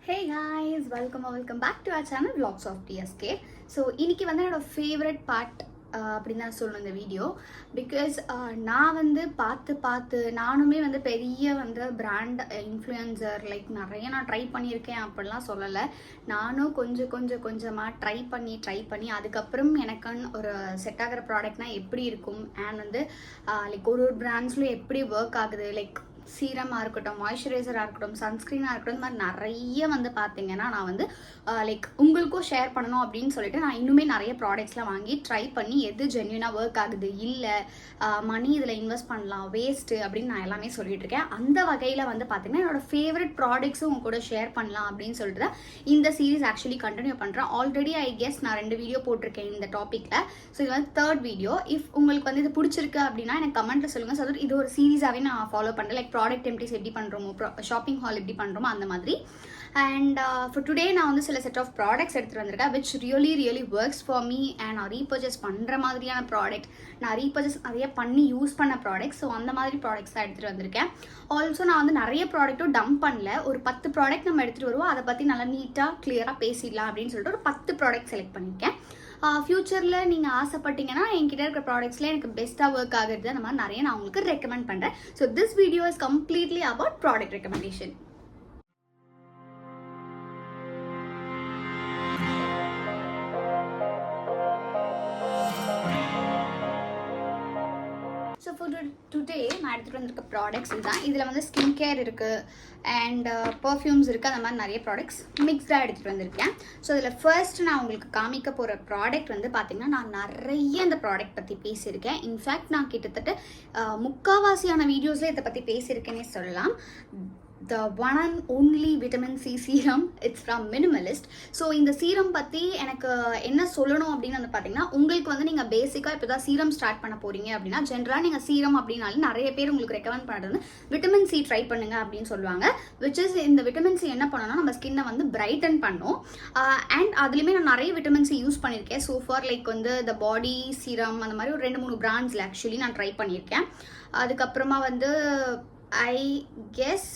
Hey guys, welcome back to our channel Vlogs of TSK. So இன்னைக்கு வந்து என்னோட favourite part அப்படின்னு தான் சொல்லணும் இந்த வீடியோ. பிகாஸ் நான் வந்து பார்த்து நானுமே வந்து பெரிய வந்து பிராண்ட் இன்ஃப்ளூயன்சர் லைக் நிறைய நான் ட்ரை பண்ணியிருக்கேன் அப்படிலாம் சொல்லலை. நானும் கொஞ்சமாக ட்ரை பண்ணி அதுக்கப்புறம் எனக்குன்னு ஒரு செட் ஆகிற ப்ராடக்ட்னா எப்படி இருக்கும் அண்ட் வந்து லைக் ஒரு பிராண்ட்ஸ்லையும் எப்படி ஒர்க் ஆகுது, லைக் சீரமாக இருக்கட்டும், மாய்ஸ்சரைசராக இருக்கட்டும், சன்ஸ்க்ரீனாக இருக்கட்டும், இந்த மாதிரி நிறைய வந்து பார்த்தீங்கன்னா நான் வந்து லைக் உங்களுக்கும் ஷேர் பண்ணணும் அப்படின்னு சொல்லிட்டு நான் இன்னுமே நிறைய ப்ராடக்ட்ஸ்லாம் வாங்கி ட்ரை பண்ணி எது ஜென்யூனாக ஒர்க் ஆகுது, இல்லை மணி இதில் இன்வெஸ்ட் பண்ணலாம், வேஸ்ட்டு அப்படின்னு நான் எல்லாமே சொல்லிட்டு இருக்கேன். அந்த வகையில் வந்து பார்த்தீங்கன்னா என்னோட ஃபேவரட் ப்ராடக்ட்ஸும் உங்க கூட ஷேர் பண்ணலாம் அப்படின்னு சொல்லிட்டு இந்த சீரீஸ் ஆக்சுவலி கண்டினியூ பண்ணுறேன். ஆல்ரெடி ஐ கெஸ் நான் 2 வீடியோ போட்டிருக்கேன் இந்த டாப்பிக்கில். ஸோ இது வந்து 3rd வீடியோ. இஃப் உங்களுக்கு வந்து இது பிடிச்சிருக்கு அப்படின்னா எனக்கு கமெண்ட்டில் சொல்லுங்கள். ஸோ இது ஒரு சீரீஸாகவே நான் ஃபாலோ பண்ணுறேன். லைக் ப்ராடக்ட் டெம்ப்ளேட்ஸ் எப்படி பண்ணுறோமோ, ஷாப்பிங் ஹால் எப்படி பண்ணுறோமோ அந்த மாதிரி. அண்ட் ஃபார் டுடே நான் வந்து சில செட் ஆஃப் ப்ராடக்ட்ஸ் எடுத்துகிட்டு வந்திருக்கேன் which really works for me and நான் ரீபர்ச்சேஸ் பண்ணுற மாதிரியான ப்ராடக்ட், நான் ரீபர்ச்சேஸ் நிறைய பண்ணி யூஸ் பண்ண ப்ராடக்ட்ஸ். ஸோ அந்த மாதிரி ப்ராடக்ட்ஸ் தான் எடுத்துகிட்டு வந்திருக்கேன். ஆல்சோ நான் வந்து நிறைய ப்ராடக்ட்டும் டம்ப் பண்ணல. ஒரு 10 ப்ராடக்ட் நம்ம எடுத்துகிட்டு வருவோம், அதை பற்றி நல்லா நீட்டாக கிளியராக பேசிடலாம் அப்படின்னு சொல்லிட்டு ஒரு 10 ப்ராடக்ட் செலக்ட் பண்ணியிருக்கேன். ஃப்யூச்சரில் நீங்கள் ஆசைப்பட்டீங்கன்னா என்கிட்ட இருக்கிற ப்ராடக்ட்ஸில் எனக்கு பெஸ்ட்டாக ஒர்க் ஆகுறது அந்த மாதிரி நிறைய நான் உங்களுக்கு ரெக்கமெண்ட் பண்ணுறேன். So this video is completely about product recommendation. So for today நான் எடுத்துகிட்டு வந்திருக்க ப்ராடக்ட்ஸ் இதுதான். இதில் வந்து ஸ்கின் கேர் இருக்குது அண்ட் பர்ஃப்யூம்ஸ் இருக்குது, அந்த மாதிரி நிறைய ப்ராடக்ட்ஸ் மிக்ஸ்டாக எடுத்துகிட்டு வந்திருக்கேன். ஸோ இதில் ஃபர்ஸ்ட் நான் உங்களுக்கு காமிக்க போகிற ப்ராடக்ட் வந்து பார்த்திங்கன்னா நான் நிறைய இந்த ப்ராடக்ட் பற்றி பேசியிருக்கேன். இன்ஃபேக்ட் நான் கிட்டத்தட்ட முக்கால்வாசியான வீடியோஸில் இதை பற்றி பேசியிருக்கேன்னே சொல்லலாம். The one and only vitamin C serum, it's from Minimalist. So இந்த சீரம் பற்றி எனக்கு என்ன சொல்லணும் அப்படின்னு வந்து பார்த்தீங்கன்னா, உங்களுக்கு வந்து நீங்கள் பேசிக்காக இப்போ தான் சீரம் ஸ்டார்ட் பண்ண போகிறீங்க அப்படின்னா ஜென்ரலாக நீங்கள் சீரம் அப்படின்னாலே நிறைய பேர் உங்களுக்கு ரெக்கமெண்ட் பண்ணுறது வந்து விட்டமின் சி ட்ரை பண்ணுங்க அப்படின்னு சொல்லுவாங்க. விச் இஸ் இந்த விட்டமின் சி என்ன பண்ணணும்னா நம்ம ஸ்கின்னை வந்து பிரைட்டன் பண்ணும். அண்ட் அதுலேயுமே நான் நிறைய விட்டமின் சி யூஸ் பண்ணியிருக்கேன். ஸோ ஃபார் லைக் வந்து த பாடி சீரம் அந்த மாதிரி ஒரு 2-3 பிராண்ட்ஸில் ஆக்சுவலி நான் ட்ரை பண்ணியிருக்கேன். அதுக்கப்புறமா வந்து ஐ கெஸ்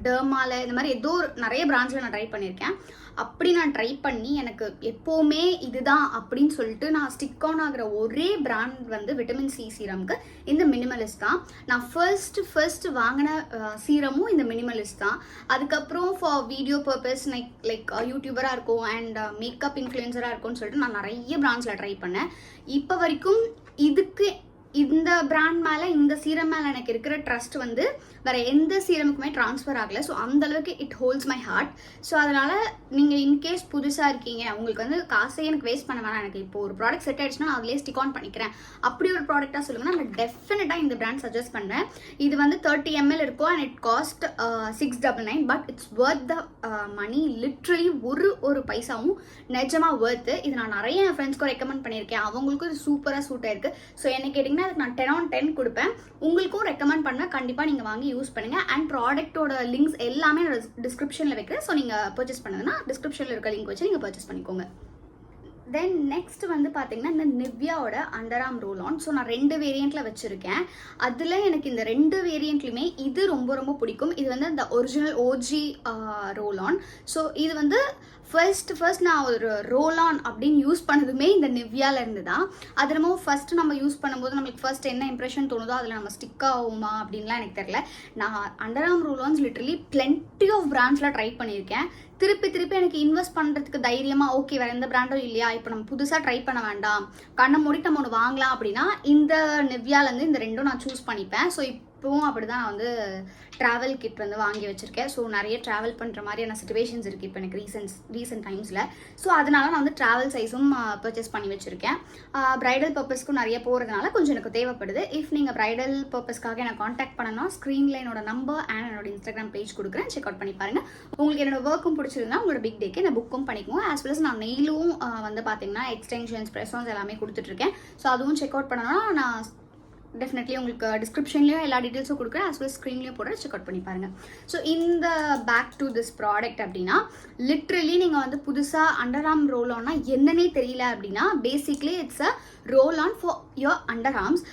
டெர்மால இந்த மாதிரி ஏதோ நிறைய பிராண்ட்ஸில் நான் ட்ரை பண்ணியிருக்கேன். அப்படி நான் ட்ரை பண்ணி எனக்கு எப்போவுமே இதுதான் அப்படின்னு சொல்லிட்டு நான் ஸ்டிக் ஆன் ஆகிற ஒரே பிராண்ட் வந்து விட்டமின் சி சீரம்க்கு இந்த மினிமலிஸ்ட் தான். நான் ஃபர்ஸ்ட் வாங்கின சீரமும் இந்த மினிமலிஸ்ட் தான். அதுக்கப்புறம் ஃபார் வீடியோ பர்பஸ் லைக் யூடியூபராக இருக்கும் அண்ட் மேக்கப் இன்ஃப்ளூயன்சராக இருக்கும்னு சொல்லிட்டு நான் நிறைய பிராண்ட்ஸில் ட்ரை பண்ணேன். இப்போ வரைக்கும் இதுக்கு இந்த பிராண்ட் மேலே, இந்த சீரம் மேலே எனக்கு இருக்கிற ட்ரஸ்ட் வந்து வேறு எந்த சீரமுக்குமே ட்ரான்ஸ்ஃபர் ஆகலை. ஸோ அந்தளவுக்கு it holds my heart. So அதனால் நீங்கள் இன்கேஸ் புதுசாக இருக்கீங்க, உங்களுக்கு வந்து காசே எனக்கு வேஸ்ட் பண்ண வேணாம், எனக்கு இப்போ ஒரு ப்ராடக்ட் செட் ஆகிடுச்சுன்னா நான் அதிலே ஸ்டிக் ஆன் பண்ணிக்கிறேன் அப்படி ஒரு ப்ராடக்டாக சொல்லுங்கன்னா நான் டெஃபினட்டாக இந்த பிராண்ட் சஜஸ்ட் பண்ணுறேன். இது வந்து 30 ml இருக்கும் and it cost 699. But it's worth the money. Literally ஒரு பைசாவும் நிஜமாக ஒர்த்து. இது நான் நிறைய என் ஃப்ரெண்ட்ஸ்க்கும் ரெக்கமெண்ட் பண்ணியிருக்கேன். அவங்களுக்கும் இது சூப்பராக சூட் ஆயிருக்கு. ஸோ எனக்கு கேட்டிங்கன்னா அதுக்கு நான் 10 on 10 கொடுப்பேன். உங்களுக்கும் ரெக்கமெண்ட் பண்ணுவேன். கண்டிப்பாக நீங்கள் வாங்கி யூஸ் பண்ணுங்கள். அண்ட் ப்ராடக்ட்டோட லிங்க்ஸ் எல்லாமே நான் டிஸ்கிரிப்ஷனில் வைக்கிறேன். ஸோ நீங்கள் பர்ச்சேஸ் பண்ணதுன்னா டிஸ்கிரிப்ஷனில் இருக்க லிங்க் வச்சு நீங்கள் பர்ச்சேஸ் பண்ணிக்கோங்க. தென் நெக்ஸ்ட் வந்து பார்த்தீங்கன்னா இந்த நிவ்யாவோட under arm roll on. So நான் 2 வேரியண்ட்டில் வச்சுருக்கேன். அதில் எனக்கு இந்த 2 வேரியண்ட்லையுமே இது ரொம்ப பிடிக்கும். இது வந்து இந்த original OG role on. So இது வந்து ஃபர்ஸ்ட் நான் ஒரு ரோல் ஆன் அப்படின்னு யூஸ் பண்ணதுமே இந்த நிவ்யால இருந்து தான். அது நம்ம ஃபர்ஸ்ட் நம்ம யூஸ் பண்ணும்போது நம்மளுக்கு ஃபர்ஸ்ட் என்ன இம்ப்ரெஷன் தோணுதோ அதில் நம்ம ஸ்டிக் ஆகுமா அப்படின்லாம் எனக்கு தெரியல. நான் under arm roll ons literally plenty of பிராண்ட்ஸில் ட்ரை பண்ணியிருக்கேன். திருப்பி எனக்கு இன்வெஸ்ட் பண்ணுறதுக்கு தைரியமாக ஓகே வேறு எந்த பிராண்டும் இல்லையா, இப்போ நம்ம புதுசாக ட்ரை பண்ண வேண்டாம், கண்ணை மூடிட்டு நம்ம ஒன்று வாங்கலாம் அப்படின்னா இந்த நிவ்யாலேருந்து இந்த 2 நான் சூஸ் பண்ணிப்பேன். ஸோ இப்போவும் அப்படி தான் நான் வந்து ட்ராவல் கிட் வந்து வாங்கி வச்சுருக்கேன். ஸோ நிறைய ட்ராவல் பண்ணுற மாதிரியான சிச்சுவேஷன்ஸ் இருக்குது இப்போ எனக்கு ரீசெண்ட் டைம்ஸில். ஸோ அதனால நான் வந்து ட்ராவல் சைஸும் பர்ச்சேஸ் பண்ணி வச்சுருக்கேன். ப்ரைடல் பர்பஸ்க்கும் நிறைய போகிறதுனால கொஞ்சம் எனக்கு தேவைப்படுது. இஃப் நீங்கள் ப்ரைடல் பர்பஸ்க்காக என்னை காண்டாக்ட் பண்ணணும், ஸ்க்ரீனில் என்னோட நம்பர் அண்ட் என்னோட இன்ஸ்டாகிராம் பேஜ் கொடுக்குறேன், செக் அவுட் பண்ணி பாருங்கள். உங்களுக்கு என்னோட ஒர்க்கும் பிடிச்சிருந்தா உங்களோட பிக் டேக்கு நான் புக்கும் பண்ணிக்குவோம். ஆஸ் வெல் அஸ் நான் நெயிலும் வந்து பார்த்தீங்கன்னா எக்ஸ்டென்ஷன்ஸ், ப்ரெஸ்ஸான்ஸ் எல்லாமே கொடுத்துட்ருக்கேன். ஸோ அதுவும் செக் அவுட் பண்ணணும்னா நான் டெஃபினெட்லி உங்களுக்கு டிஸ்கிரிப்ஷன்லேயும் எல்லா டீட்டெயில்ஸும் கொடுக்குறேன். ஆஸ் வெல் ஸ்க்ரீன்லேயும் போடுற செக் அவுட் பண்ணி பாருங்கள். ஸோ இந்த பேக் டு திஸ் ப்ராடக்ட் அப்படின்னா லிட்ரலி நீங்கள் வந்து புதுசாக அண்டர் ஆர்ம் ரோல் ஆன்னா என்னன்னே தெரியல அப்படின்னா basically it's a roll on for your under arms.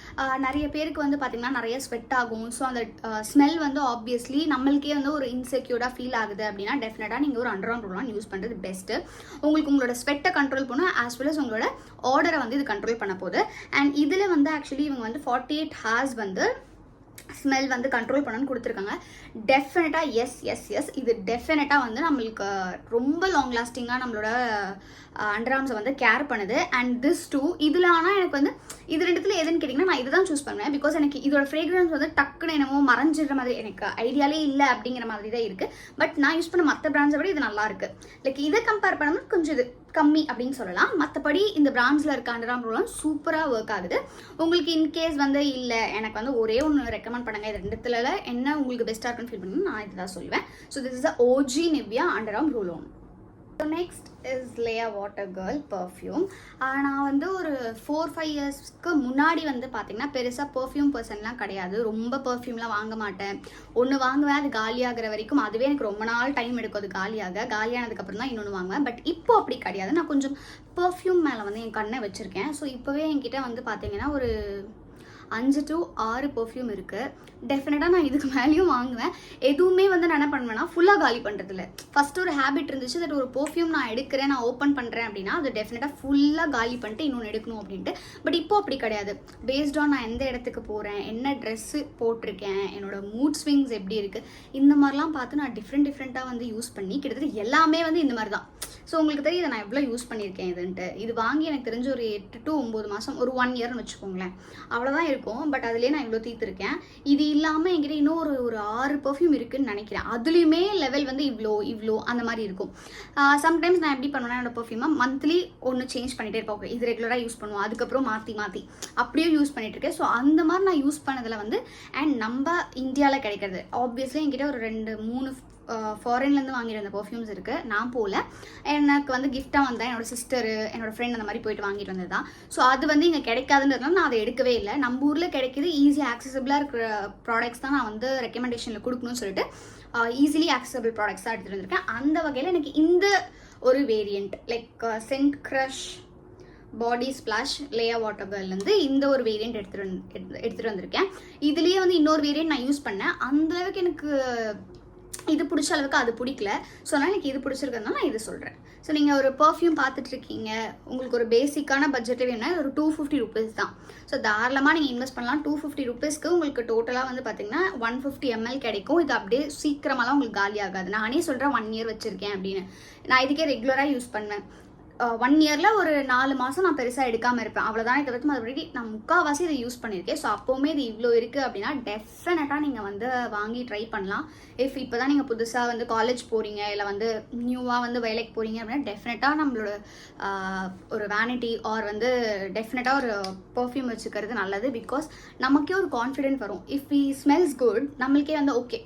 நிறைய பேருக்கு வந்து பார்த்திங்கன்னா நிறைய ஸ்வெட் ஆகும். ஸோ அந்த ஸ்மெல் வந்து ஆப்வியஸ்லி நம்மளுக்கே வந்து ஒரு இன்செக்யூர்டாக ஃபீல் ஆகுது அப்படின்னா டெஃபினட்டாக நீங்கள் ஒரு அண்டர் ஆர்ம் ரோல் யூஸ் பண்ணுறது பெஸ்ட்டு. உங்களுக்கு உங்களோட ஸ்வெட்டை கண்ட்ரோல் பண்ணணும், ஆஸ் வெல் அஸ் உங்களோட ஆர்டரை வந்து இது கண்ட்ரோல் பண்ண போகுது. அண்ட் இதில் வந்து ஆக்சுவலி இவங்க வந்து 48 hours வந்து ஸ்மெல் வந்து கண்ட்ரோல் பண்ணணும்னு கொடுத்துருக்காங்க. டெஃபினட்டாக எஸ் இது டெஃபினட்டாக வந்து நம்மளுக்கு ரொம்ப லாங் லாஸ்டிங்காக நம்மளோட அண்டர் ஆர்ம்ஸை வந்து கேர் பண்ணுது. அண்ட் திஸ் டூ இதில் ஆனால் எனக்கு வந்து இது ரெண்டுத்தில் எதுன்னு கேட்டிங்கன்னா நான் இதுதான் சூஸ் பண்ணுவேன். பிகாஸ் எனக்கு இதோட ஃப்ரேக்ரன்ஸ் வந்து டக்குன்னு என்னமோ மறைஞ்சிடுற மாதிரி எனக்கு ஐடியாலே இல்லை அப்படிங்கிற மாதிரி தான் இருக்குது. பட் நான் யூஸ் பண்ண மற்ற பிராண்ட்ஸை விட இது நல்லா இருக்குது. லைக் இதை கம்பேர் பண்ணும்போது கொஞ்சம் இது கம்மி அப்படின்னு சொல்லலாம். மற்றபடி இந்த பிராண்ட்ஸில் இருக்க அண்டர் ஆர்ம் ரோலாம் சூப்பராக ஒர்க் ஆகுது. உங்களுக்கு இன்கேஸ் வந்து இல்லை எனக்கு வந்து ஒரே ஒன்று ரெக்கமெண்ட் பண்ணுங்கள், இது ரெண்டுத்துல என்ன உங்களுக்கு பெஸ்ட்டாக இருக்குன்னு ஃபீல் பண்ணி நான் இதுதான் சொல்லுவேன். So this is OG Nivea under arm roll on. So next is Leah water girl perfume. நான் வந்து ஒரு 4-5 yearsக்கு முன்னாடி வந்து பார்த்தீங்கன்னா பெருசாக பர்ஃப்யூம் பர்சன்லாம் கிடையாது. ரொம்ப பர்ஃப்யூம்லாம் வாங்க மாட்டேன். ஒன்று வாங்குவேன், அது காலியாகிற வரைக்கும் அதுவே எனக்கு ரொம்ப நாள் டைம் எடுக்கும். அது காலியானதுக்கப்புறம் தான் இன்னொன்று வாங்குவேன். பட் இப்போ அப்படி கிடையாது. நான் கொஞ்சம் பர்ஃப்யூம் மேலே வந்து என் கண்ணை வச்சுருக்கேன். ஸோ இப்போவே என்கிட்ட வந்து பார்த்தீங்கன்னா ஒரு 5 to 6 பர்ஃப்யூம் இருக்குது. டெஃபினட்டாக நான் இதுக்கு மேலேயும் வாங்குவேன். எதுவுமே வந்து நான் என்ன பண்ணுவேன்னா ஃபுல்லாக காலி பண்ணுறதில்ல. ஃபஸ்ட்டு ஒரு ஹேபிட் இருந்துச்சு, தட் ஒரு பர்ஃப்யூம் நான் எடுக்கிறேன், நான் ஓப்பன் பண்ணுறேன் அப்படின்னா அது டெஃபினட்டாக ஃபுல்லாக காலி பண்ணிட்டு இன்னொன்று எடுக்கணும் அப்படின்ட்டு. பட் இப்போ அப்படி கிடையாது. பேஸ்ட் ஆன் நான் எந்த இடத்துக்கு போகிறேன், என்ன ட்ரெஸ்ஸு போட்டிருக்கேன், என்னோட மூட் ஸ்விங்ஸ் எப்படி இருக்குது, இந்த மாதிரிலாம் பார்த்து நான் டிஃப்ரெண்ட்டாக வந்து யூஸ் பண்ணி கிட்டத்தட்ட எல்லாமே வந்து இந்த மாதிரி தான். ஸோ உங்களுக்கு தெரியுது நான் எவ்வளோ யூஸ் பண்ணியிருக்கேன் இதுன்ட்டு. இது வாங்கி எனக்கு தெரிஞ்ச ஒரு 8 to 9 மாதம், ஒரு 1 yearன்னு வச்சுக்கோங்களேன், அவ்வளோதான் இருக்கும். பட் அதுலேயே நான் இவ்வளோ தீர்த்துருக்கேன். இது இல்லாமல் என்கிட்ட இன்னும் ஒரு 6 பர்ஃப்யூம் இருக்குதுன்னு நினைக்கிறேன். அதுலேயுமே லெவல் வந்து இவ்வளோ அந்த மாதிரி இருக்கும். சம்டைம்ஸ் நான் எப்படி பண்ணுவேன்னா என்னோட பர்ஃப்யூமை மந்த்லி ஒன்று சேஞ்ச் பண்ணிகிட்டே இருப்பேன். ஓகே இது ரெகுலராக யூஸ் பண்ணுவோம், அதுக்கப்புறம் மாற்றி அப்படியே யூஸ் பண்ணிட்டு இருக்கேன். ஸோ அந்த மாதிரி நான் யூஸ் பண்ணதில் வந்து அண்ட் நம்ம இந்தியாவில் கிடைக்கிறது ஆப்வியஸ்லி என்கிட்ட ஒரு 2-3 ஃபாரின்லேருந்து வாங்கியிருந்த பர்ஃப்யூம்ஸ் இருக்குது. நான் போகல, எனக்கு வந்து கிஃப்டாக வந்தேன் என்னோட சிஸ்டரு என்னோட ஃப்ரெண்ட் அந்த மாதிரி போயிட்டு வாங்கிட்டு வந்தது தான். ஸோ அது வந்து இங்கே கிடைக்காதுன்றதுனால நான் அதை எடுக்கவே இல்லை. நம்ம ஊரில் கிடைக்கிது ஈஸியாக ஆக்சசபிளாக இருக்கிற ப்ராடக்ட்ஸ் தான் நான் வந்து ரெக்கமெண்டேஷனில் கொடுக்கணும்னு சொல்லிட்டு ஈஸிலி ஆக்சசபிள் ப்ராடக்ட்ஸ் தான் எடுத்துகிட்டு வந்திருக்கேன். அந்த வகையில் எனக்கு இந்த ஒரு வேரியண்ட் லைக் சென்ட் க்ரஷ் பாடி ஸ்பிளாஷ் லேயா வாட்டர் கேர்லேருந்து இந்த ஒரு வேரியண்ட் எடுத்துகிட்டு வந்திருக்கேன். இதுலேயே வந்து இன்னொரு வேரியண்ட் நான் யூஸ் பண்ணேன். அந்தளவுக்கு எனக்கு இது பிடிச்ச அளவுக்கு அது பிடிக்கல. ஸோ அதனால் எனக்கு இது பிடிச்சிருக்கிறதுனால நான் இது சொல்கிறேன். ஸோ நீங்கள் ஒரு பர்ஃப்யூம் பார்த்துட்ருக்கீங்க, உங்களுக்கு ஒரு பேசிக்கான பட்ஜெட்டே வேணும்னா ஒரு 250 rupees தான். ஸோ தாராளமாக நீங்கள் இன்வெஸ்ட் பண்ணலாம். 250 rupeesக்கு உங்களுக்கு டோட்டலாக வந்து பார்த்தீங்கன்னா 150 ml கிடைக்கும். இது அப்படியே சீக்கிரமாலாம் உங்களுக்கு காலி ஆகாது. நானே சொல்கிறேன் 1 year வச்சுருக்கேன் அப்படின்னு. நான் இதுக்கே ரெகுலராக யூஸ் பண்ணேன். 1 yearல ஒரு 4 மாதம் நான் பெருசாக எடுக்காமல் இருப்பேன், அவ்வளோதான். தவிர்த்து மறுபடி நான் முக்கால்வாசி இதை யூஸ் பண்ணியிருக்கேன். ஸோ அப்போவுமே இது இவ்வளோ இருக்குது அப்படின்னா டெஃபினட்டாக நீங்கள் வந்து வாங்கி ட்ரை பண்ணலாம். இப்போ தான் நீங்கள் புதுசாக வந்து காலேஜ் போகிறீங்க, இல்லை வந்து நியூவாக வந்து வேலைக்கு போகிறீங்க அப்படின்னா டெஃபினட்டாக நம்மளோட ஒரு வேனிட்டி ஆர் வந்து டெஃபினட்டாக ஒரு பர்ஃப்யூம் வச்சுக்கிறது நல்லது. பிகாஸ் நமக்கே ஒரு கான்ஃபிடென்ட் வரும். இஃப் வி ஸ்மெல்ஸ் குட் நம்மளுக்கே வந்து ஓகே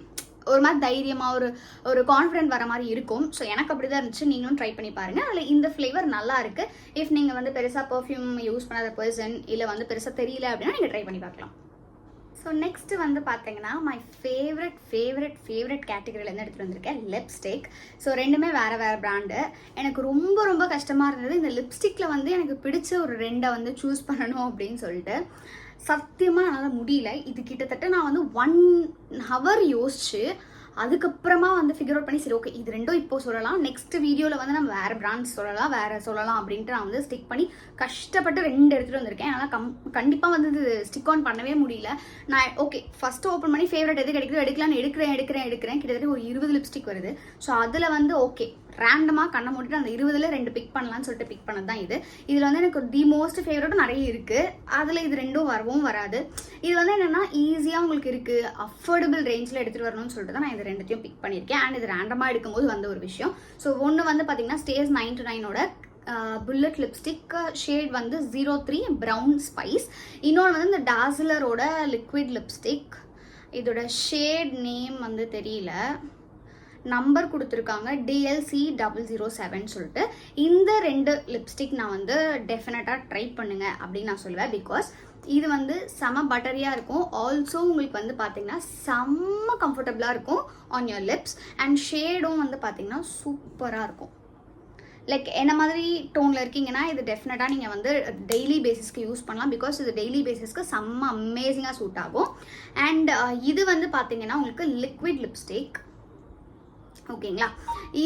ஒரு மாதிரி தைரியமாக ஒரு கான்ஃபிடென்ட் வர மாதிரி இருக்கும். ஸோ எனக்கு அப்படி தான் இருந்துச்சு. நீங்களும் ட்ரை பண்ணி பாருங்கள். அதில் இந்த ஃப்ளேவர் நல்லா இருக்குது. இஃப் நீங்கள் வந்து பெருசாக பர்ஃப்யூம் யூஸ் பண்ணாத பர்சன் இல்லை வந்து பெருசாக தெரியல அப்படின்னா நீங்கள் ட்ரை பண்ணி பார்க்கலாம். ஸோ நெக்ஸ்ட்டு வந்து பார்த்தீங்கன்னா மை ஃபேவரட் கேட்டகரியிலேருந்து எடுத்துகிட்டு வந்திருக்கேன் லிப்ஸ்டிக். ஸோ ரெண்டுமே வேறு பிராண்டு. எனக்கு ரொம்ப கஷ்டமாக இருந்தது இந்த லிப்ஸ்டிக்கில் வந்து எனக்கு பிடிச்ச ஒரு 2 வந்து சூஸ் பண்ணணும் அப்படின்னு சொல்லிட்டு. சத்தியமாக என்னால் முடியல. இது கிட்டத்தட்ட நான் வந்து 1 hour யோசிச்சு அதுக்கப்புறமா வந்து ஃபிகர் அவுட் பண்ணி சரி ஓகே இது ரெண்டும் இப்போ சொல்லலாம், நெக்ஸ்ட் வீடியோவில் வந்து நம்ம வேறு பிராண்ட்ஸ் சொல்லலாம் அப்படின்ட்டு நான் வந்து ஸ்டிக் பண்ணி கஷ்டப்பட்டு 2 எடுத்துகிட்டு வந்திருக்கேன். ஆனால் கண்டிப்பாக வந்து இது ஸ்டிக் ஆன் பண்ணவே முடியல. நான் ஓகே ஃபஸ்ட்டு ஓப்பன் பண்ணி ஃபேவரட் எது கிடைக்குதோ எடுக்கலான்னு எடுக்கிறேன். கிட்டத்தட்ட ஒரு 20 லிப்ஸ்டிக் வருது. ஸோ அதில் வந்து ஓகே ரேண்டமாக கண்ணை மூடிட்டு அந்த 20ல் 2 பிக் பண்ணலான்னு சொல்லிட்டு பிக் பண்ணது தான் இது. இதில் வந்து எனக்கு தி மோஸ்ட் ஃபேவரட்டும் நிறைய இருக்குது. அதில் இது 2 வரவும் வராது. இது வந்து என்னென்னா ஈஸியாக உங்களுக்கு இருக்குது, அஃபோர்டபுள் ரேஞ்சில் எடுத்துகிட்டு வரணும்னு சொல்லிட்டு தான் நான் இது 2த்தையும் பிக் பண்ணியிருக்கேன். அண்ட் இது ரேண்டமாக எடுக்கும்போது வந்த ஒரு விஷயம். ஸோ ஒன்று வந்து பார்த்தீங்கன்னா ஸ்டேஸ் 99ஓட புல்லட் லிப்ஸ்டிக் ஷேட் வந்து 03 ப்ரௌன் ஸ்பைஸ். இன்னொன்று வந்து இந்த டாஸ்லரோட லிக்விட் லிப்ஸ்டிக். இதோட ஷேட் நேம் வந்து தெரியல, நம்பர் கொடுத்துருக்காங்க DLC007 சொல்லிட்டு. இந்த 2 லிப்ஸ்டிக் நான் வந்து டெஃபினட்டாக ட்ரை பண்ணுங்க அப்படின்னு நான் சொல்லுவேன். பிகாஸ் இது வந்து செம பட்டரியாக இருக்கும். ஆல்சோ உங்களுக்கு வந்து பார்த்தீங்கன்னா செம்ம கம்ஃபர்டபுளாக இருக்கும் ஆன் யோர் லிப்ஸ். அண்ட் ஷேடும் வந்து பார்த்தீங்கன்னா சூப்பராக இருக்கும். லைக் என்ன மாதிரி டோனில் இருக்கீங்கன்னா இது டெஃபினட்டாக நீங்கள் வந்து டெய்லி பேசிஸ்க்கு யூஸ் பண்ணலாம். பிகாஸ் இது டெய்லி பேசிஸ்க்கு செம்ம அமேசிங்காக சூட் ஆகும். அண்ட் இது வந்து பார்த்தீங்கன்னா உங்களுக்கு லிக்விட் லிப்ஸ்டிக். ஓகேங்களா,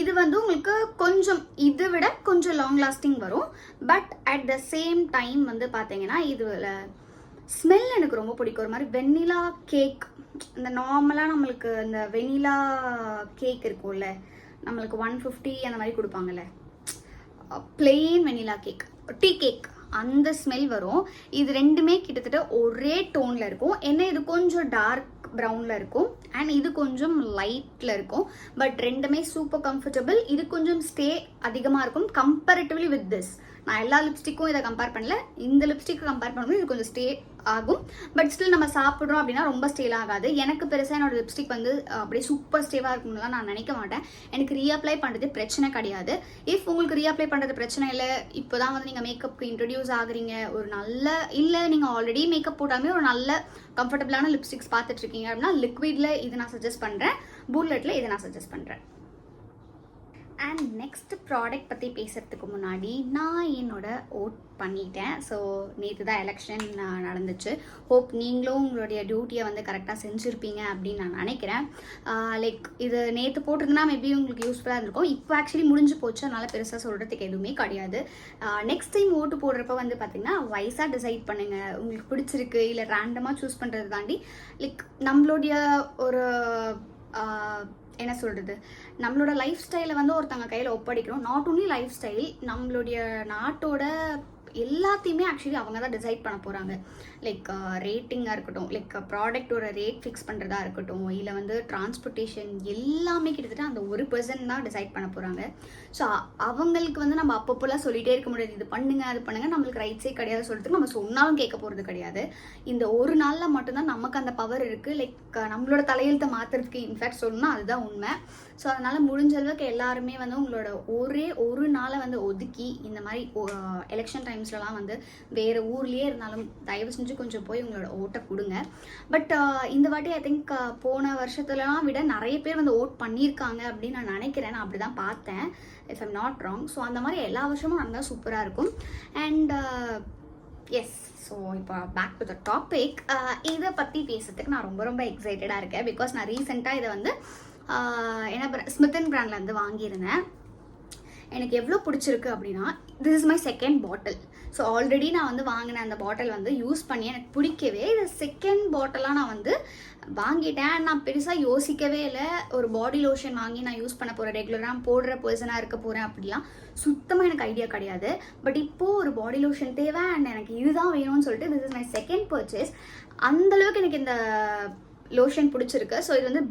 இது வந்து உங்களுக்கு கொஞ்சம் இதை விட கொஞ்சம் லாங் லாஸ்டிங் வரும். But at the same time வந்து பார்த்தீங்கன்னா இதில் ஸ்மெல் எனக்கு ரொம்ப பிடிக்கும். ஒரு மாதிரி வெண்ணிலா கேக், இந்த நார்மலாக நம்மளுக்கு இந்த வெண்ணிலா கேக் இருக்கும்ல, நம்மளுக்கு 150 அந்த மாதிரி கொடுப்பாங்கல்ல, plain vanilla cake, tea cake, அந்த ஸ்மெல் வரும். இது ரெண்டுமே கிட்டத்தட்ட ஒரே டோனில் இருக்கும். ஏன்னா இது கொஞ்சம் டார்க் ப்ரௌனில் இருக்கும் அண்ட் இது கொஞ்சம் லைட்டில் இருக்கும். பட் ரெண்டுமே சூப்பர் கம்ஃபர்டபுள். இது கொஞ்சம் ஸ்டே அதிகமாக இருக்கும் கம்பேரிட்டிவ்லி வித் திஸ். நான் எல்லா லிப்ஸ்டிக்கும் இதை கம்பேர் பண்ணல, இந்த லிப்ஸ்டிக்கு கம்பேர் பண்ணும்போது இது கொஞ்சம் ஸ்டே ஆகும். பட் ஸ்டில் நம்ம சாப்பிட்றோம் அப்படின்னா ரொம்ப ஸ்டேல் ஆகாது. எனக்கு பெருசாக என்னோட லிப்ஸ்டிக் வந்து அப்படியே சூப்பர் ஸ்டேவாக இருக்கும்லாம் நான் நினைக்க மாட்டேன். எனக்கு ரீஅப்ளை பண்ணுறது பிரச்சனை கிடையாது. இஃப் உங்களுக்கு ரீஅப்ளை பண்ணுறது பிரச்சனை இல்லை, இப்போ தான் வந்து நீங்கள் மேக்கப்புக்கு இன்ட்ரடியூஸ் ஆகுறீங்க, ஒரு நல்ல இல்லை நீங்கள் ஆல்ரெடி மேக்கப் போட்டாலுமே ஒரு நல்ல கம்ஃபர்டபுளான லிப்ஸ்டிக்ஸ் பார்த்துட்ருக்கீங்க அப்படின்னா லிக்விடில் இது நான் சஜஸ்ட் பண்ணுறேன், புல்லட்டில் இதை நான் சஜஸ்ட் பண்ணுறேன். அண்ட் நெக்ஸ்ட் ப்ராடக்ட் பற்றி பேசுகிறதுக்கு முன்னாடி நான் என்னோட ஓட் பண்ணிட்டேன். ஸோ நேற்று தான் எலெக்ஷன் நடந்துச்சு. ஹோப் நீங்களும் உங்களுடைய டியூட்டியை வந்து கரெக்டாக செஞ்சுருப்பீங்க அப்படின்னு நான் நினைக்கிறேன். லைக் இது நேற்று போட்டிருந்தனா மேபி உங்களுக்கு யூஸ்ஃபுல்லாக இருந்திருக்கும். இப்போ ஆக்சுவலி முடிஞ்சு போச்சு, அதனால் பெருசாக சொல்கிறதுக்கு எதுவுமே கிடையாது. நெக்ஸ்ட் டைம் ஓட்டு போடுறப்ப வந்து பார்த்திங்கன்னா வைஸாக டிசைட் பண்ணுங்கள். உங்களுக்கு பிடிச்சிருக்கு இல்லை ரேண்டமாக சூஸ் பண்ணுறது தாண்டி லைக் நம்மளுடைய ஒரு என்ன சொல்கிறது, நம்மளோட லைஃப் ஸ்டைலை வந்து ஒருத்தவங்க கையில் ஒப்படைக்கிறோம். நாட் ஓன்லி லைஃப் ஸ்டைல், நம்மளுடைய நாட்டோட எல்லாத்தையுமே ஆக்சுவலி அவங்க தான் டிசைட் பண்ண போகிறாங்க. லைக் ரேட்டிங்காக இருக்கட்டும், லைக் ப்ராடக்டோட ரேட் ஃபிக்ஸ் பண்ணுறதா இருக்கட்டும், இல்லை வந்து டிரான்ஸ்போர்ட்டேஷன் எல்லாமே கிட்டத்தட்ட அந்த ஒரு பர்சன் தான் டிசைட் பண்ண போகிறாங்க. ஸோ அவங்களுக்கு வந்து நம்ம அப்பப்போலாம் சொல்லிகிட்டே இருக்க முடியாது, இது பண்ணுங்க அது பண்ணுங்க, நம்மளுக்கு ரைட்ஸே கிடையாது சொல்லிட்டு நம்ம சொன்னாலும் கேட்க போகிறது கிடையாது. இந்த ஒரு நாளில் மட்டும்தான் நமக்கு அந்த பவர் இருக்குது. லைக் நம்மளோட தலையெழுத்தை மாற்றுறதுக்கு இன்ஃபேக்ட் சொல்லணும்னா அதுதான் உண்மை. ஸோ அதனால் முடிஞ்ச அளவுக்கு எல்லாருமே வந்து உங்களோட ஒரே ஒரு நாளை வந்து ஒதுக்கி இந்த மாதிரி எலெக்ஷன் டைம்ஸ்லலாம் வந்து வேறு ஊர்லேயே இருந்தாலும் தயவு செஞ்சு கொஞ்சம் போய் உங்களோட ஓட்டை கொடுங்க. பட் இந்த வாட்டி ஐ திங்க் போன வருஷத்துலலாம் விட நிறைய பேர் வந்து ஓட் பண்ணியிருக்காங்க அப்படின்னு நான் நினைக்கிறேன். நான் அப்படி தான் பார்த்தேன், if I'm not wrong. So அந்த மாதிரி எல்லா வருஷமும் நடந்தால் சூப்பராக இருக்கும். அண்ட் எஸ், ஸோ இப்போ பேக் டு த டாபிக். இதை பற்றி பேசுறதுக்கு நான் ரொம்ப ரொம்ப எக்ஸைட்டடாக இருக்கேன். பிகாஸ் நான் ரீசெண்டாக இதை வந்து என்ன ஸ்மித் & பிராண்ட்லேருந்து வாங்கியிருந்தேன். எனக்கு எவ்வளோ பிடிச்சிருக்கு அப்படின்னா, this is my second bottle. So already நான் வந்து வாங்கின அந்த பாட்டில் வந்து யூஸ் பண்ணி எனக்கு பிடிக்கவே, இது செகண்ட் பாட்டிலாக நான் வந்து வாங்கிட்டேன். நான் பெருசாக யோசிக்கவே இல்லை. ஒரு பாடி லோஷன் வாங்கி நான் யூஸ் பண்ண போகிறேன், ரெகுலராக போடுற பர்சனாக இருக்க போகிறேன் அப்படிலாம் சுத்தமாக எனக்கு ஐடியா கிடையாது. பட் இப்போது ஒரு பாடி லோஷன் தேவை அண்ட் எனக்கு இதுதான் வேணும்னு சொல்லிட்டு this is my second purchase. அந்தளவுக்கு எனக்கு இந்த லோஷன் பிடிச்சிருக்கு. ஸோ இது வந்து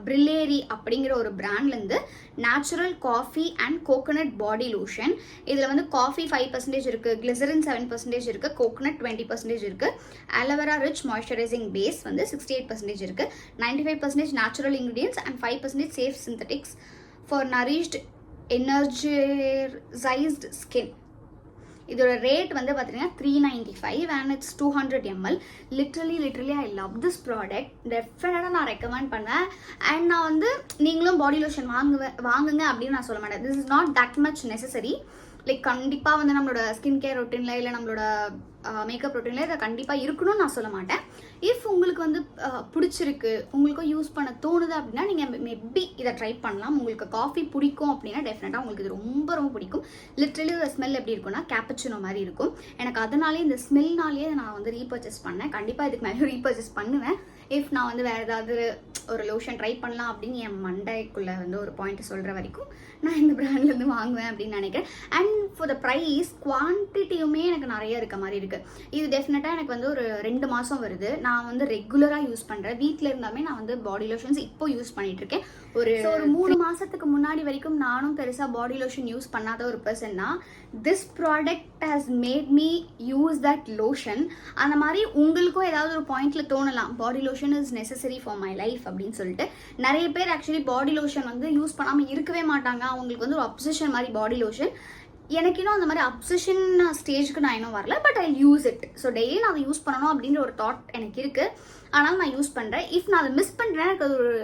பிரில்லேரி அப்படிங்கிற ஒரு பிராண்ட்லேருந்து natural coffee and coconut body lotion. இதில் வந்து காஃபி 5% இருக்குது, கிளிசரின் 7% இருக்குது, கோகோனட் 20% இருக்குது, ஆலோவேரா ரிச் மாய்ஸ்சரைசிங் பேஸ் வந்து 68% இருக்குது, 95% natural ingredients and 5% safe synthetics for nourished energised skin. இதோட ரேட் வந்து பார்த்தீங்கன்னா 395 and it's 200 ml. Literally I love this product. டெஃபினட்டாக நான் ரெக்கமெண்ட் பண்ணேன். அண்ட் நான் வந்து நீங்களும் பாடி லோஷன் வாங்குங்க அப்படின்னு நான் சொல்ல மாட்டேன். This is not that much necessary. Like கண்டிப்பாக வந்து நம்மளோட ஸ்கின் கேர் ரொட்டீனில் இல்லை நம்மளோட மேக்கப் ரொட்டீனில் இதை கண்டிப்பாக இருக்கணும்னு நான் சொல்ல மாட்டேன். இஃப் உங்களுக்கு வந்து பிடிச்சிருக்கு, உங்களுக்கும் யூஸ் பண்ண தோணுது அப்படின்னா நீங்கள் மேபி இதை ட்ரை பண்ணலாம். உங்களுக்கு காஃபி பிடிக்கும் அப்படின்னா டெஃபினட்டாக உங்களுக்கு இது ரொம்ப ரொம்ப பிடிக்கும். லிட்ரலி ஒரு ஸ்மெல் எப்படி இருக்கும்னா கேப்பச்சினோ மாதிரி இருக்கும். எனக்கு அதனாலே இந்த ஸ்மெல்னாலேயே நான் வந்து ரீபர்ச்சேஸ் பண்ணேன். கண்டிப்பாக இதுக்கு மேலே ரீபர்ச்சேஸ் பண்ணுவேன். இஃப் நான் வந்து வேறு ஏதாவது ஒரு லோஷன் ட்ரை பண்ணலாம் அப்படின்னு என் மண்டைக்குள்ளே வந்து ஒரு பாயிண்ட் சொல்கிற வரைக்கும் நான் இந்த பிராண்ட்லேருந்து வாங்குவேன் அப்படின்னு நினைக்கிறேன். அண்ட் ஃபார் த ப்ரைஸ் குவான்டிட்டியுமே எனக்கு நிறைய இருக்க மாதிரி இருக்குது. இது டெஃபினட்டாக எனக்கு வந்து ஒரு 2 மாதம் வருது. நான் வந்து ரெகுலராக யூஸ் பண்ணுறேன். வீட்டில் இருந்தாலுமே நான் வந்து பாடி லோஷன்ஸ் இப்போ யூஸ் பண்ணிகிட்ருக்கேன். ஒரு 3 மாதத்துக்கு முன்னாடி வரைக்கும் நானும் பெருசாக பாடி லோஷன் யூஸ் பண்ணாத ஒரு பர்சன்னா this product has made me use that lotion. அந்த மாதிரி உங்களுக்கும் ஏதாவது ஒரு பாயிண்டில் தோணலாம் body lotion is necessary for my life அப்படின்னு சொல்லிட்டு. நிறைய பேர் ஆக்சுவலி பாடி லோஷன் வந்து யூஸ் பண்ணாமல் இருக்கவே மாட்டாங்க. அவங்களுக்கு வந்து ஒரு அப்சஷன் மாதிரி பாடி லோஷன். எனக்கு இன்னும் அந்த மாதிரி அப்சஷன் ஸ்டேஜுக்கு நான் இன்னும் வரல. But I use it. So daily நான் அதை யூஸ் பண்ணணும் அப்படின்ற ஒரு தாட் எனக்கு இருக்குது. ஆனால் நான் யூஸ் பண்ணுறேன். இஃப் நான் அதை மிஸ் பண்ணுறேன், எனக்கு அது ஒரு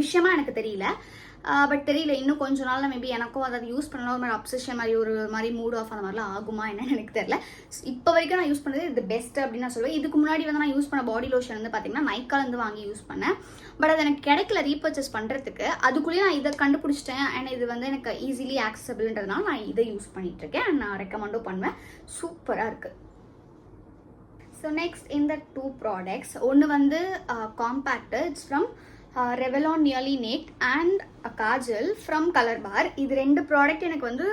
விஷயமா எனக்கு தெரியல. பட் தெரியல, இன்னும் கொஞ்ச நாள் மேபி எனக்கும் அதாவது யூஸ் பண்ணலாம் ஒரு மாதிரி அப்சஷன் மாதிரி ஒரு மாதிரி மூட் ஆஃப் அந்த மாதிரிலாம் ஆகுமா என்னன்னு எனக்கு தெரியல. இப்போ வரைக்கும் நான் யூஸ் பண்ணது இது பெஸ்ட் அப்படின்னு நான் சொல்லுவேன். இதுக்கு முன்னாடி வந்து நான் யூஸ் பண்ண பாடி லோஷன் வந்து பார்த்தீங்கன்னா நைக்காலேருந்து வாங்கி யூஸ் பண்ணேன். பட் அது எனக்கு கிடைக்கல ரீபர்ச்சேஸ் பண்ணுறதுக்கு. அதுக்குள்ளேயே நான் இதை கண்டுபிடிச்சிட்டேன். அண்ட் இது வந்து எனக்கு ஈஸிலி ஆக்சசபிள்ன்றதுனால நான் இதை யூஸ் பண்ணிட்டு இருக்கேன். அண்ட் நான் ரெக்கமெண்டும் பண்ணுவேன். சூப்பராக இருக்குது. ஸோ நெக்ஸ்ட் இந்த 2 ப்ராடக்ட்ஸ், ஒன்று வந்து compact, it's from Revlon Nearly Naked and kajal from Colorbar. இது 2 ப்ராடக்ட் எனக்கு வந்து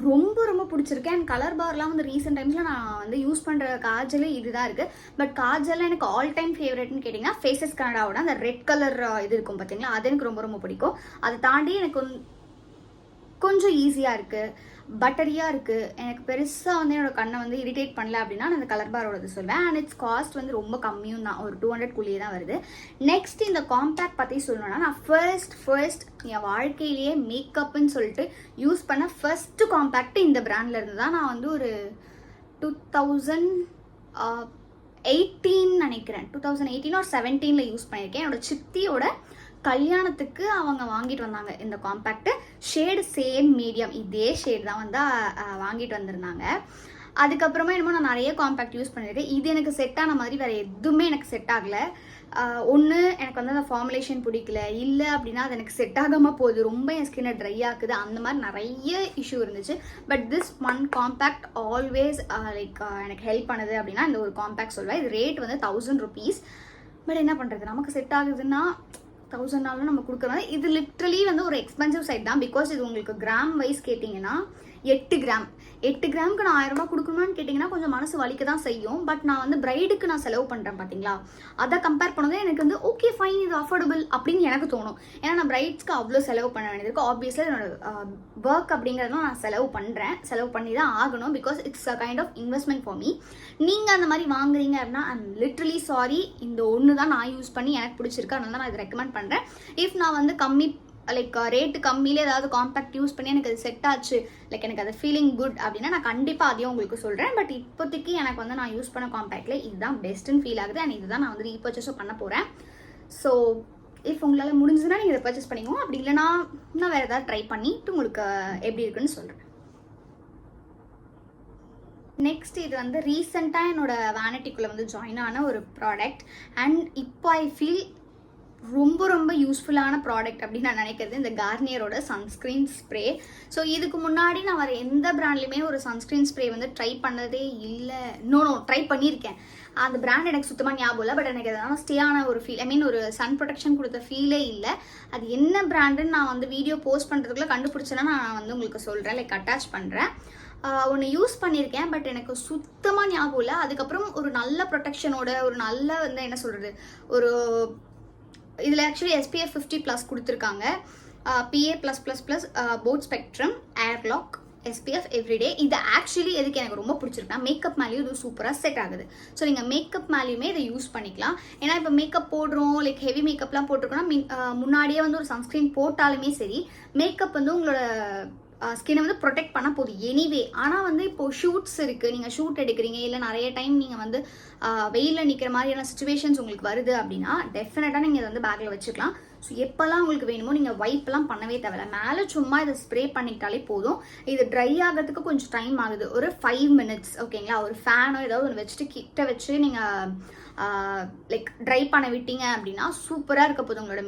ரொம்ப ரொம்ப பிடிச்சிருக்கு. அண்ட் கலர் பார்லாம் வந்து ரீசெண்ட் டைம்ஸில் நான் வந்து யூஸ் பண்ணுற காஜல் இதுதான் இருக்குது. பட் காஜல் எனக்கு ஆல் டைம் ஃபேவரட்னு கேட்டிங்கன்னா ஃபேஸஸ் கனடாவோட அந்த ரெட் கலர் இது இருக்கும் பார்த்தீங்களா, அது எனக்கு ரொம்ப ரொம்ப பிடிக்கும். அதை தாண்டி எனக்கு கொஞ்சம் ஈஸியாக இருக்குது, பட்டரியாக இருக்குது. எனக்கு பெருசாக வந்து என்னோட கண்ணை வந்து இரிட்டேட் பண்ணல அப்படின்னா நான் இந்த கலர் பாரோடது சொல்வேன். அண்ட் இட்ஸ் காஸ்ட் வந்து ரொம்ப கம்மியும் தான், ஒரு 200 தான் வருது. நெக்ஸ்ட் இந்த காம்பேக்ட் பற்றி சொல்லணும்னா, நான் ஃபர்ஸ்ட் என் வாழ்க்கையிலேயே மேக்கப்னு சொல்லிட்டு யூஸ் பண்ண ஃபர்ஸ்ட் காம்பேக்ட் இந்த பிராண்டில் இருந்து தான். நான் வந்து ஒரு 2018 நினைக்கிறேன், 2018 or 17 யூஸ் பண்ணியிருக்கேன். என்னோட சித்தியோட கல்யாணத்துக்கு அவங்க வாங்கிட்டு வந்தாங்க இந்த காம்பேக்ட். ஷேடு சேம் மீடியம், இதே ஷேட் தான் வந்து வாங்கிட்டு வந்திருந்தாங்க. அதுக்கப்புறமா என்னமோ நான் நிறைய காம்பேக்ட் யூஸ் பண்ணியிருக்கேன். இது எனக்கு செட் ஆன மாதிரி வேறு எதுவுமே எனக்கு செட் ஆகலை. ஒன்று எனக்கு வந்து அந்த ஃபார்முலேஷன் பிடிக்கல, இல்லை அப்படின்னா அது எனக்கு செட் ஆகாமல் போகுது, ரொம்ப என் ஸ்கின்னை ட்ரை ஆகுது, அந்த மாதிரி நிறைய இஷ்யூ இருந்துச்சு. But this one compact always like எனக்கு ஹெல்ப் பண்ணுது அப்படின்னா இந்த ஒரு காம்பேக்ட் சொல்வேன். இது ரேட் வந்து 1000 rupees. பட் என்ன பண்ணுறது, நமக்கு செட் ஆகுதுன்னா 1000 நம்ம கொடுக்குறோம். இது லிட்ரலி வந்து ஒரு எக்ஸ்பென்சிவ் சைட் தான். பிகாஸ் இது உங்களுக்கு கிராம் வைஸ் கேட்டிங்கன்னா 8 கிராமுக்கு நான் 1000 ரூபாய் கொடுக்கணும்னு கேட்டிங்கன்னா கொஞ்சம் மனசு வலிக்க தான் செய்யும். பட் நான் வந்து பிரைடுக்கு நான் செலவு பண்ணுறேன் பார்த்தீங்களா, அதை கம்பேர் பண்ணது எனக்கு வந்து ஓகே ஃபைன், இது அஃபோர்டபுள் அப்படின்னு எனக்கு தோணும். ஏன்னா நான் பிரைட்ஸ்க்கு அவ்வளோ செலவு பண்ண வேண்டியது. ஆப்வியஸ்லி என்னோட ஒர்க் அப்படிங்கிறதுலாம் நான் செலவு பண்ணி தான் ஆகணும். Because it's a kind of investment for me. நீங்கள் அந்த மாதிரி வாங்குறீங்க அப்படின்னா ஐம் லிட்ரலி சாரி, இந்த ஒன்று தான் நான் யூஸ் பண்ணி எனக்கு பிடிச்சிருக்கு, அதனால தான் நான் இதை ரெக்கமெண்ட் பண்ணுறேன். இஃப் நான் வந்து கம்மி லைக் ரேட்டு கம்மியிலே ஏதாவது காம்பேக்ட் யூஸ் பண்ணி எனக்கு அது செட் ஆச்சு, லைக் எனக்கு அது ஃபீலிங் குட் அப்படின்னா நான் கண்டிப்பாக அதையும் உங்களுக்கு சொல்கிறேன். பட் இப்போதைக்கு எனக்கு வந்து நான் யூஸ் பண்ண காம்பேக்டில் இதுதான் பெஸ்ட்டுன்னு ஃபீல் ஆகுது. அண்ட் இதுதான் நான் வந்து ரீபர்ச்சேஸும் பண்ண போகிறேன். ஸோ இஃப் உங்களால் முடிஞ்சதுன்னா நீங்கள் இதை பர்ச்சேஸ் பண்ணிக்கோங்க. அப்படி இல்லைனா நான் வேறு ஏதாவது ட்ரை பண்ணிட்டு உங்களுக்கு எப்படி இருக்குன்னு சொல்கிறேன். நெக்ஸ்ட் இது வந்து ரீசெண்டாக என்னோட வேனிட்டிக்குள்ளே வந்து ஜாயின் ஆன ஒரு ப்ராடக்ட். அண்ட் இப்போ ஐ ஃபீல் ரொம்ப ரொம்ப யூஸ்ஃபுல்லான ப்ராடக்ட் அப்படின்னு நான் நினைக்கிறது இந்த கார்னியரோட சன்ஸ்க்ரீன் ஸ்ப்ரே. ஸோ இதுக்கு முன்னாடி நான் வர எந்த பிராண்ட்லையுமே ஒரு சன்ஸ்க்ரீன் ஸ்ப்ரே வந்து ட்ரை பண்ணதே இல்லை. நோ ட்ரை பண்ணியிருக்கேன், அந்த பிராண்ட் எனக்கு சுத்தமாக ஞாபகம் இல்லை. பட் எனக்கு எதனால் ஸ்டேயான ஒரு ஃபீல், ஐ மீன் ஒரு சன் ப்ரொடெக்ஷன் கொடுத்த ஃபீலே இல்லை. அது என்ன பிராண்டுன்னு நான் வந்து வீடியோ போஸ்ட் பண்ணுறதுக்குள்ள கண்டுபிடிச்சேன்னா நான் வந்து உங்களுக்கு சொல்கிறேன், லைக் அட்டாச் பண்ணுறேன். ஒன்று யூஸ் பண்ணியிருக்கேன், பட் எனக்கு சுத்தமாக ஞாபகம் இல்லை. அதுக்கப்புறம் ஒரு நல்ல ப்ரொடெக்ஷனோட ஒரு நல்ல வந்து என்ன சொல்கிறது, ஒரு இதில் ஆக்சுவலி SPF 50+ கொடுத்துருக்காங்க, PA+++, both spectrum, airlock, SPF everyday. இது ஆக்சுவலி எதுக்கு எனக்கு ரொம்ப பிடிச்சிருக்கா, மேக்கப் மேலேயும் இது சூப்பராக செட் ஆகுது. ஸோ நீங்கள் மேக்கப் மேலேயுமே இதை யூஸ் பண்ணிக்கலாம். ஏன்னா இப்போ மேக்கப் போடுறோம், லைக் ஹெவி மேக்கப்லாம் போட்டிருக்கோன்னா முன்னாடியே வந்து ஒரு சன்ஸ்க்ரீன் போட்டாலுமே சரி, மேக்கப் வந்து உங்களோட ஸ்கின்னை வந்து ப்ரொடெக்ட் பண்ண போகுது எனிவே. ஆனால் வந்து இப்போது ஷூட்ஸ் இருக்குது, நீங்கள் ஷூட் எடுக்கிறீங்க, இல்லை நிறைய டைம் நீங்கள் வந்து வெயிலில் நிற்கிற மாதிரியான சுச்சுவேஷன்ஸ் உங்களுக்கு வருது அப்படின்னா டெஃபினட்டாக நீங்கள் இதை வந்து பேக்கில் வச்சுக்கலாம். ஸோ எப்போல்லாம் உங்களுக்கு வேணுமோ நீங்கள் வைப்பெல்லாம் பண்ணவே தேவையில்ல, மேலே சும்மா இதை ஸ்ப்ரே பண்ணிக்கிட்டாலே போதும். இது ட்ரை ஆகிறதுக்கு கொஞ்சம் டைம் ஆகுது, ஒரு 5 minutes ஓகேங்களா. ஒரு ஃபேனோ ஏதாவது ஒன்று வச்சுட்டு கிட்ட வச்சு நீங்கள் லைக் ட்ரை பண்ண விட்டீங்க அப்படின்னா சூப்பராக இருக்க போகுது உங்களோட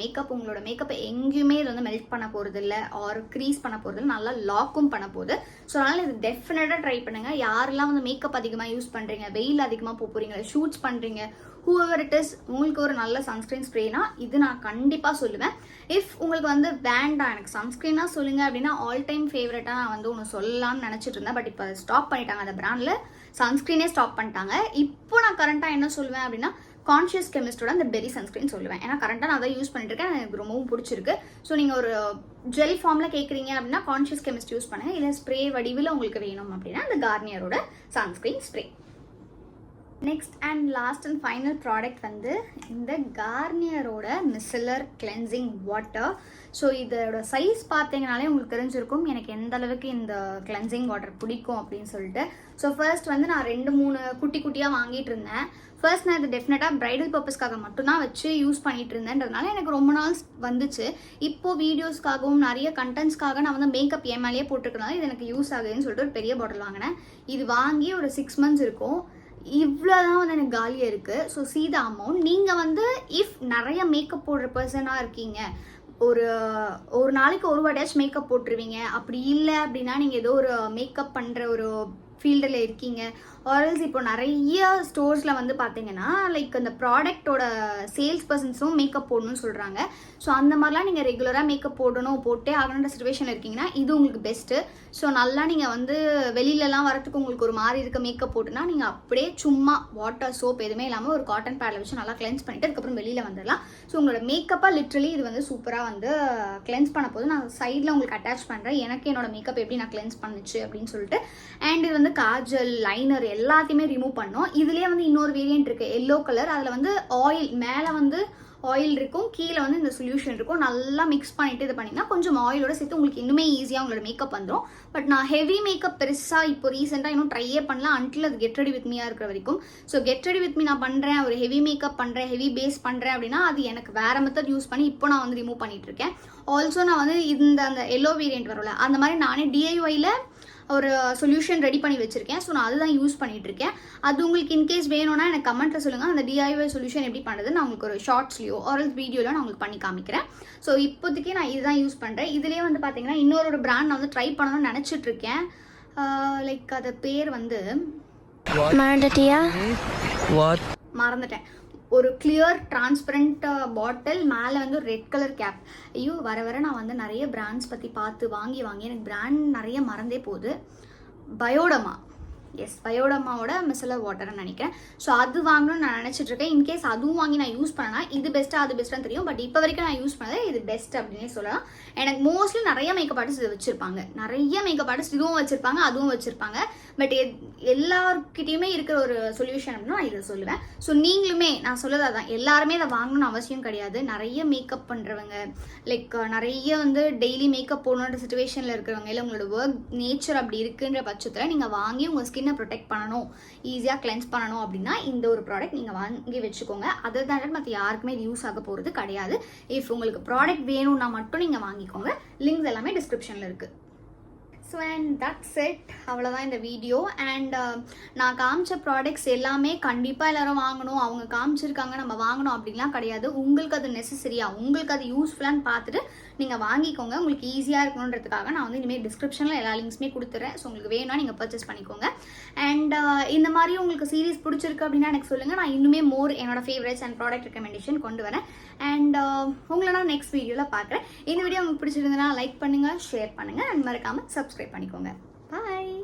மேக்கப்பை எங்கேயுமே இது வந்து மெல்ட் பண்ண போகிறது இல்லை, ஆர் க்ரீஸ் பண்ண போகிறது இல்லை, நல்லா லாக்கும் பண்ண போகுது. ஸோ அதனால் இது டெஃபினட்டாக ட்ரை பண்ணுங்கள். யாரெல்லாம் வந்து மேக்கப் அதிகமாக யூஸ் பண்ணுறீங்க, வெயில் அதிகமாக போகிறீங்க, ஷூட்ஸ் பண்ணுறீங்க, whoever it is, உங்களுக்கு ஒரு நல்ல சன்ஸ்க்ரீன் ஸ்ப்ரேனா இது நான் கண்டிப்பாக சொல்லுவேன். இஃப் உங்களுக்கு வந்து வேண்டாம் எனக்கு சன்ஸ்க்ரீனாக சொல்லுங்கள் அப்படின்னா ஆல் டைம் ஃபேவரட்டாக நான் வந்து ஒன்று சொல்லலாம்னு நினச்சிட்டு இருந்தேன். பட் இப்போ அதை ஸ்டாப் பண்ணிட்டாங்க, அந்த பிராண்டில் சன்ஸ்க்ரீனே ஸ்டாப் பண்ணிட்டாங்க. இப்போ நான் கரண்ட்டாக என்ன சொல்லுவேன் அப்படின்னா கான்ஷியஸ் கெமிஸ்டோட அந்த பெரி சன்ஸ்க்ரீன் சொல்லுவேன். ஏன்னா கரண்ட்டாக நான் அதை யூஸ் பண்ணிட்டு இருக்கேன், எனக்கு ரொம்பவும் பிடிச்சிருக்கு. ஸோ நீங்கள் ஒரு ஜெல் ஃபார்மில் கேட்குறீங்க அப்படின்னா கான்ஷியஸ் கெமிஸ்ட் யூஸ் பண்ணுங்கள். இல்லை ஸ்ப்ரே வடிவில் உங்களுக்கு வேணும் அப்படின்னா அந்த கார்னியரோட sunscreen spray. Next and last and final product வந்து இந்த கார்னியரோட மிசலர் கிளென்சிங் வாட்டர். ஸோ இதோட சைஸ் பார்த்தீங்கனாலே உங்களுக்கு தெரிஞ்சிருக்கும் எனக்கு எந்த அளவுக்கு இந்த கிளென்சிங் வாட்டர் பிடிக்கும் அப்படின்னு சொல்லிட்டு. ஸோ ஃபர்ஸ்ட் வந்து நான் 2-3 குட்டியாக வாங்கிட்டு இருந்தேன். ஃபர்ஸ்ட் நான் இது டெஃபினட்டாக ப்ரைடல் பர்பஸ்க்காக மட்டும்தான் வச்சு யூஸ் பண்ணிட்டு இருந்தேன்றதுனால எனக்கு ரொம்ப நாள் வந்துச்சு. இப்போது வீடியோஸ்க்காகவும் நிறைய கண்டென்ட்ஸ்க்காக நான் வந்து மேக்கப் என் மேலேயே போட்டுருக்கனால இது எனக்கு யூஸ் ஆகுதுன்னு சொல்லிட்டு ஒரு பெரிய பாட்டில் வாங்கினேன். இது வாங்கி ஒரு 6 months இருக்கும். இவ்வளோதான் வந்து எனக்கு காலியாக இருக்குது. So see the amount. நீங்கள் வந்து இஃப் நிறைய மேக்கப் போடுற பர்சனாக இருக்கீங்க, ஒரு நாளைக்கு ஒரு வாட்டியாச்சும் மேக்கப் போட்டுருவீங்க, அப்படி இல்லை அப்படின்னா நீங்கள் ஏதோ ஒரு மேக்கப் பண்ணுற ஒரு ஃபீல்டில் இருக்கீங்க, ஆர்எல்ஸ் இப்போ நிறைய ஸ்டோர்ஸில் வந்து பார்த்தீங்கன்னா லைக் அந்த ப்ராடக்டோட சேல்ஸ் பர்சன்ஸும் மேக்கப் போடணும்னு சொல்கிறாங்க. ஸோ அந்த மாதிரிலாம் நீங்கள் ரெகுலராக மேக்கப் போட்டே ஆகணுன்ற சிச்சுவேஷனில் இருக்கீங்கன்னா இது உங்களுக்கு பெஸ்ட்டு. ஸோ நல்லா நீங்கள் வந்து வெளியிலலாம் வரத்துக்கு உங்களுக்கு ஒரு மாதிரி இருக்க மேக்கப் போட்டுனா நீங்கள் அப்படியே சும்மா வாட்டர் சோப் எதுவுமே இல்லாமல் ஒரு காட்டன் பேடில் வச்சு நல்லா கிளென்ஸ் பண்ணிவிட்டு அதுக்கப்புறம் வெளியில் வந்துடலாம். ஸோ உங்களோட மேக்கப்பாக லிட்ரலி இது வந்து சூப்பராக வந்து கிளென்ஸ் பண்ண போது நான் சைடில் உங்களுக்கு அட்டாச் பண்ணுறேன் எனக்கு என்னோட மேக்கப் எப்படி நான் கிளென்ஸ் பண்ணுச்சு அப்படின்னு சொல்லிட்டு. அண்ட் இது வந்து காஜல் லைனர் எல்லாத்தையுமே ரிமூவ் பண்ணோம். இதுலேயே வந்து இன்னொரு வேரியன்ட் இருக்குது எல்லோ கலர். அதில் வந்து ஆயில் மேலே வந்து ஆயில் இருக்கும், கீழே வந்து இந்த சொல்யூஷன் இருக்கும். நல்லா மிக்ஸ் பண்ணிட்டு இது பண்ணிங்கன்னா கொஞ்சம் ஆயிலோட சேர்த்து உங்களுக்கு இன்னுமே ஈஸியாக உங்களோட மேக்கப் வந்துடும். பட் நான் ஹெவி மேக்கப் பெருசாக இப்போ ரீசெண்டாக இன்னும் ட்ரையே பண்ணலாம் அன்டில் அது கெட் ரெடி வித் மீயாக இருக்கிற வரைக்கும். So get ready with me நான் பண்ணுறேன், ஒரு ஹெவி மேக்கப் பண்ணுறேன், ஹெவி பேஸ் பண்ணுறேன் அப்படின்னா அது எனக்கு வேறு மெத்தட் யூஸ் பண்ணி இப்போ நான் வந்து ரிமூவ் பண்ணிட்டு இருக்கேன். ஆல்சோ நான் வந்து அந்த எல்லோ வேரியன்ட் வரல அந்த மாதிரி நானே டிஐஒயில் ஒரு சொல்யூஷன் ரெடி பண்ணி வச்சிருக்கேன். ஸோ நான் அதுதான் யூஸ் பண்ணிட்டு இருக்கேன். அது உங்களுக்கு இன்கேஸ் வேணும்னா எனக்கு கமெண்ட்ல சொல்லுங்க. அந்த டிஐஒய் சொல்யூஷன் எப்படி பண்ணுறது நான் உங்களுக்கு ஒரு ஷார்ட்ஸ்லையோ ஆர் வீடியோவில் நான் உங்களுக்கு பண்ணி காமிக்கிறேன். ஸோ இப்போதைக்கு நான் இதுதான் யூஸ் பண்ணுறேன். இதுலேயே வந்து பார்த்தீங்கன்னா இன்னொரு பிராண்ட் நான் வந்து ட்ரை பண்ணணும்னு நினச்சிட்டு இருக்கேன். லைக் அது பேர் வந்து மறந்துட்டேன். ஒரு கிளியர் டிரான்ஸ்பரண்ட் பாட்டில், மேலே வந்து ரெட் கலர் கேப். ஐயோ வர நான் வந்து நிறைய பிராண்ட்ஸ் பற்றி பார்த்து வாங்கி எனக்கு பிராண்ட் நிறைய மறந்தே போகுது. பயோடமா, எஸ் பயோடமாவோட மிசலர் வாட்டர்னு நினைக்கிறேன். ஸோ அது வாங்கணும்னு நான் நினச்சிட்டு இருக்கேன். இன்கேஸ் அதுவும் வாங்கி நான் யூஸ் பண்ணனா இது பெஸ்ட்டாக அது பெஸ்ட்டாக தெரியும். பட் இப்போ வரைக்கும் நான் யூஸ் பண்ணது இது பெஸ்ட் அப்படின்னே சொல்லலாம். எனக்கு மோஸ்ட்லி நிறைய மேக்கப் ஆர்டிஸ்ட் இது வச்சிருப்பாங்க, நிறைய மேக்கப் ஆர்டிஸ்ட் இதுவும் வச்சிருப்பாங்க அதுவும் வச்சிருப்பாங்க. பட் எல்லாருக்கிட்டையுமே இருக்கிற ஒரு சொல்யூஷன் அப்படின்னா நான் இதை சொல்லுவேன். ஸோ நீங்களுமே நான் சொல்லதா தான் எல்லாருமே இதை வாங்கணும்னு அவசியம் கிடையாது. நிறைய மேக்கப் பண்ணுறவங்க லைக் நிறைய வந்து டெய்லி மேக்கப் போடணுன்ற சுச்சுவேஷனில் இருக்கிறவங்க இல்லை உங்களோட ஒர்க் நேச்சர் அப்படி இருக்குன்ற பட்சத்தில் நீங்கள் வாங்கி உங்கள் ஸ்கின்னை ப்ரொடெக்ட் பண்ணணும், ஈஸியாக கிளென்ஸ் பண்ணணும் அப்படின்னா இந்த ஒரு ப்ராடக்ட் நீங்கள் வாங்கி வச்சுக்கோங்க. அதை தான் மற்ற யாருக்குமே இது யூஸ் ஆக போகிறது கிடையாது. இஃப் உங்களுக்கு ப்ராடக்ட் வேணும்னா மட்டும் நீங்கள் வாங்கிக்கோங்க. லிங்க்ஸ் எல்லாமே டிஸ்கிரிப்ஷனில் இருக்குது. ஸோ அண்ட் தட்ஸ் இட், அவ்வளோதான் இந்த வீடியோ. அண்ட் நான் காமிச்ச ப்ராடக்ட்ஸ் எல்லாமே கண்டிப்பாக எல்லோரும் வாங்கணும், அவங்க காமிச்சிருக்காங்க நம்ம வாங்கணும் அப்படின்லாம் கிடையாது. உங்களுக்கு அது நெசசரியா, உங்களுக்கு அது யூஸ்ஃபுல்லான்னு பார்த்துட்டு நீங்கள் வாங்கிக்கோங்க. உங்களுக்கு ஈஸியாக இருக்கணுன்றதுக்காக நான் வந்து இனிமேல் டிஸ்கிரிப்ஷனில் எல்லா லிங்க்ஸுமே கொடுத்துறேன். ஸோ உங்களுக்கு வேணும்னா நீங்கள் பர்ச்சேஸ் பண்ணிக்கோங்க. அண்ட் இந்த மாதிரி உங்களுக்கு சீரீஸ் பிடிச்சிருக்கு அப்படின்னா எனக்கு சொல்லுங்கள். நான் இன்னுமே மோர் என்னோட ஃபேவரட்ஸ் அண்ட் ப்ராடக்ட் ரெக்கமெண்டேஷன் கொண்டு வரேன். அண்ட் உங்களை நான் நெக்ஸ்ட் வீடியோவில் பார்க்குறேன். இந்த வீடியோ உங்களுக்கு பிடிச்சிருந்ததுன்னா லைக் பண்ணுங்கள், ஷேர் பண்ணுங்கள் அண்ட் மறக்காமல் சப்ஸ்கிரைப் பண்ணிக்கோங்க. பாய்.